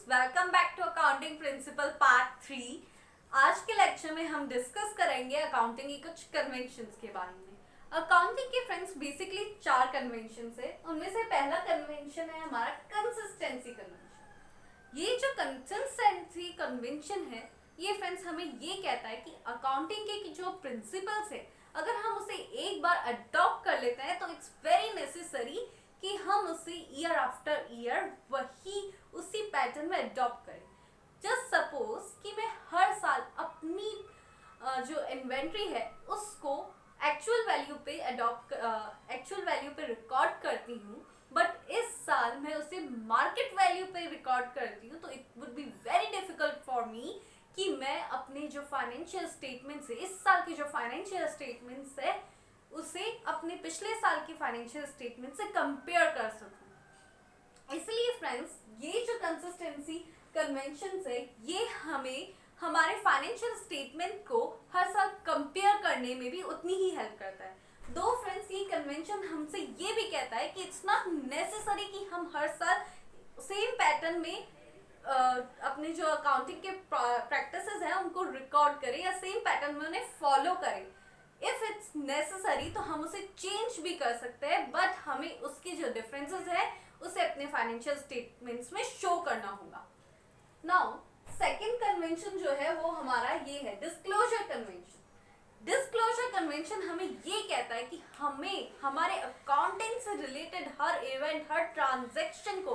Welcome back to accounting principle part 3। आज के lecture में हम डिस्कस करेंगे अकाउंटिंग की कुछ कन्वेंशंस के बारे में। अकाउंटिंग के फ्रेंड्स बेसिकली 4 कन्वेंशंस है। उनमें से पहला कन्वेंशन है हमारा कंसिस्टेंसी कन्वेंशन। ये जो कंसिस्टेंसी कन्वेंशन है ये फ्रेंड्स हमें ये कहता है कि अकाउंटिंग के जो प्रिंसिपल्स है अगर हम उसे एक बार अडॉप्ट कर लेते हैं तो इट्स वेरी नेसेसरी कि हम उसे ईयर आफ्टर ईयर वही उसी पैटर्न में अडॉप्ट करें। जस्ट सपोज कि मैं हर साल अपनी जो इन्वेंट्री है उसको एक्चुअल वैल्यू पे रिकॉर्ड करती हूँ, बट इस साल मैं उसे मार्केट वैल्यू पे रिकॉर्ड करती हूँ, तो it would be very difficult for me कि मैं अपने जो फाइनेंशियल स्टेटमेंट्स है, इस साल के जो फाइनेंशियल स्टेटमेंट्स है उसे अपने पिछले साल की फाइनेंशियल स्टेटमेंट से कंपेयर कर सकूं। इसलिए फ्रेंड्स ये जो कंसिस्टेंसी कन्वेंशंस है ये हमें हमारे फाइनेंशियल स्टेटमेंट को हर साल कंपेयर करने में भी उतनी ही हेल्प करता है। दो फ्रेंड्स ये कन्वेंशन हमसे ये भी कहता है कि इट्स नॉट नेसेसरी कि हम हर साल सेम पैटर्न में अपने जो अकाउंटिंग के प्रैक्टिसेस हैं उनको रिकॉर्ड करें या सेम पैटर्न में उन्हें फॉलो करें। इफ इट्स नेसेसरी तो हम उसे चेंज भी कर सकते हैं, बट हमें उसके जो डिफरेंसेस है उसे अपने फाइनेंशियल स्टेटमेंट्स में शो करना होगा। नाउ सेकंड कन्वेंशन जो है वो हमारा ये है डिस्क्लोजर कन्वेंशन। डिस्क्लोजर कन्वेंशन हमें ये कहता है कि हमें हमारे अकाउंटिंग से रिलेटेड हर इवेंट, हर ट्रांजैक्शन को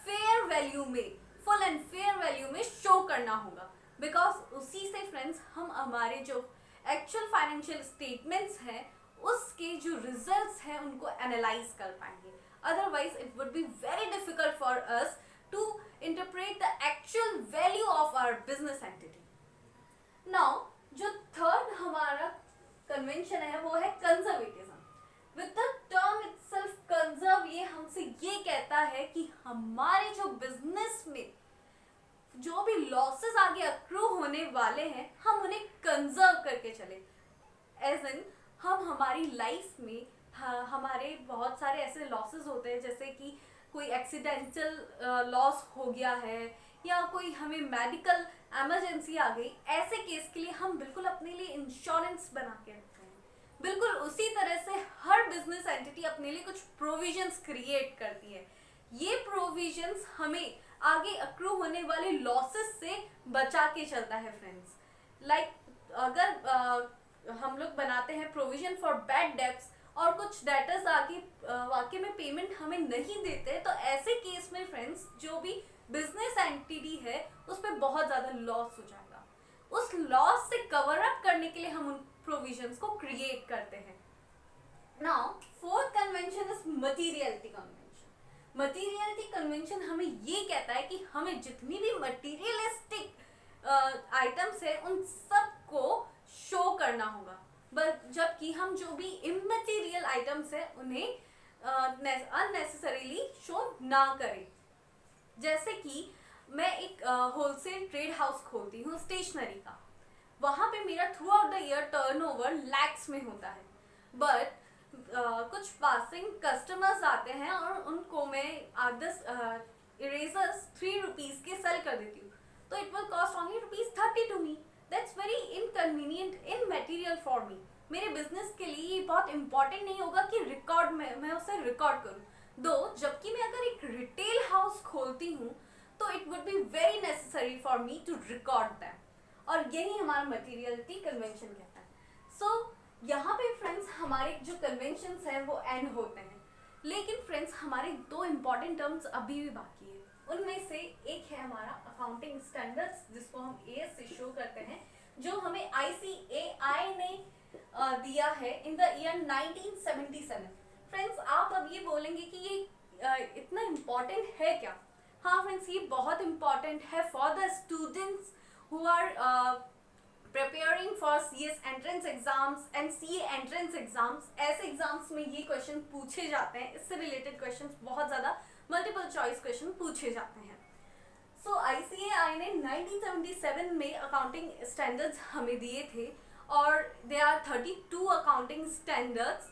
फेयर वैल्यू में, फुल एंड फेयर वैल्यू में शो करना होगा, बिकॉज उसी से फ्रेंड्स हम हमारे जो एक्चुअल फाइनेंशियल स्टेटमेंट्स हैं उसके जो रिजल्ट्स हैं उनको एनालाइज कर पाएंगे। Otherwise it would be very difficult for us to interpret the actual value of our business entity. Now जो थर्ड हमारा कन्वेंशन है वो है conservatism. With the term itself conserve, ये हमसे ये कहता है कि हमारे जो बिजनेस में जो भी लॉसेस आगे अक्रू होने वाले हैं हम उन्हें कंजर्व करके चले। एज इन हम हमारी लाइफ में हमारे बहुत सारे ऐसे लॉसेस होते हैं, जैसे कि कोई एक्सीडेंटल लॉस हो गया है या कोई हमें मेडिकल इमरजेंसी आ गई, ऐसे केस के लिए हम बिल्कुल अपने लिए इंश्योरेंस बना के रखते हैं। बिल्कुल उसी तरह से हर बिजनेस एंटिटी अपने लिए कुछ प्रोविजंस क्रिएट करती है। ये प्रोविजंस हमें आगे अक्रू होने वाले लॉसेस से बचा के चलता है फ्रेंड्स। लाइक अगर हम लोग बनाते हैं प्रोविजन फॉर बैड डेब्ट्स और कुछ डेटर्स आगे वाकई में पेमेंट हमें नहीं देते, तो ऐसे केस में फ्रेंड्स जो भी बिजनेस एंटिटी है उस पर बहुत ज़्यादा लॉस हो जाएगा। उस लॉस से कवर अप करने के लिए हम उन प्रोविजंस को क्रिएट करते हैं। Now fourth convention is materiality convention. Materiality convention हमें ये कहता है कि हमें जितनी भी मटीरियलिस्टिक आइटम्स है उन सब को शो करना होगा, बट जबकि हम जो भी इममटीरियल आइटम्स है उन्हें अननेसेसरीली शो ना करें। जैसे कि मैं एक होलसेल ट्रेड हाउस खोलती हूँ स्टेशनरी का, वहाँ पे मेरा through out the year turnover lakhs में होता है, बट कुछ पासिंग कस्टमर्स आते हैं और उनको मैं 8-10 इरेजर्स 3 रुपीज़ के सेल कर देती हूँ, तो it will cost only ₹30 to me. That's very inconvenient in material for me. मेरे बिजनेस के लिए ये बहुत इंपॉर्टेंट नहीं होगा कि रिकॉर्ड में मैं उसे रिकॉर्ड करूँ। दो जबकि मैं अगर एक रिटेल हाउस खोलती हूँ तो it would be very necessary for me to record them, और यही हमारा मटीरियलिटी कन्वेंशन कहता है। सो यहाँ पे फ्रेंड्स हमारे जो कन्वेंशंस हैं वो एंड होते हैं, लेकिन फ्रेंड्स हमारे 2 इम्पॉर्टेंट टर्म्स अभी भी बाकी है। उनमें से एक है हमारा अकाउंटिंग स्टैंडर्ड्स, जिसको हम एएस से शो करते हैं, जो हमें ICAI ने दिया है इन द ईयर 1977। फ्रेंड्स आप अब ये बोलेंगे कि ये इतना इम्पॉर्टेंट है क्या? हाँ फ्रेंड्स, ये बहुत इम्पॉर्टेंट है for the students who are preparing for CS entrance exams and CA entrance exams। ऐसे एग्जाम्स में ये क्वेश्चन पूछे जाते हैं, इससे रिलेटेड क्वेश्चंस बहुत ज़्यादा मल्टीपल चॉइस क्वेश्चन पूछे जाते हैं। सो ICAI ने 1977 में अकाउंटिंग स्टैंडर्ड्स हमें दिए थे, और दे आर 32 अकाउंटिंग स्टैंडर्ड्स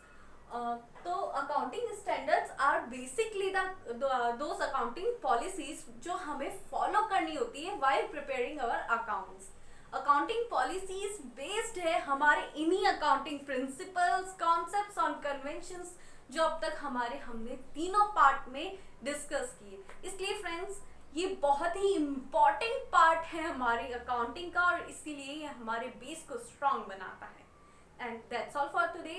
तो accounting standards are basically those accounting policies जो हमें फॉलो करनी होती है while preparing our accounts. Accounting policies based है हमारे इन्हीं अकाउंटिंग प्रिंसिपल्स, कॉन्सेप्ट्स और कन्वेंशंस जो अब तक हमने तीनों पार्ट में डिस्कस किए। इसलिए फ्रेंड्स ये बहुत ही इम्पॉर्टेंट पार्ट है हमारी अकाउंटिंग का, और इसीलिए ये हमारे बेस को स्ट्रांग बनाता है। And that's all for today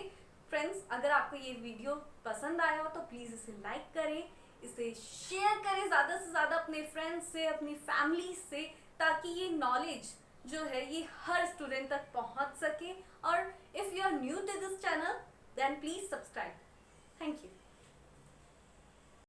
friends. अगर आपको ये वीडियो पसंद आया हो तो प्लीज़ इसे लाइक करें, इसे शेयर करें ज़्यादा से ज़्यादा अपने फ्रेंड्स से, अपनी फैमिली से, ताकि ये नॉलेज जो है ये हर स्टूडेंट तक पहुंच सके। और if you are new to this channel then please subscribe. Thank you.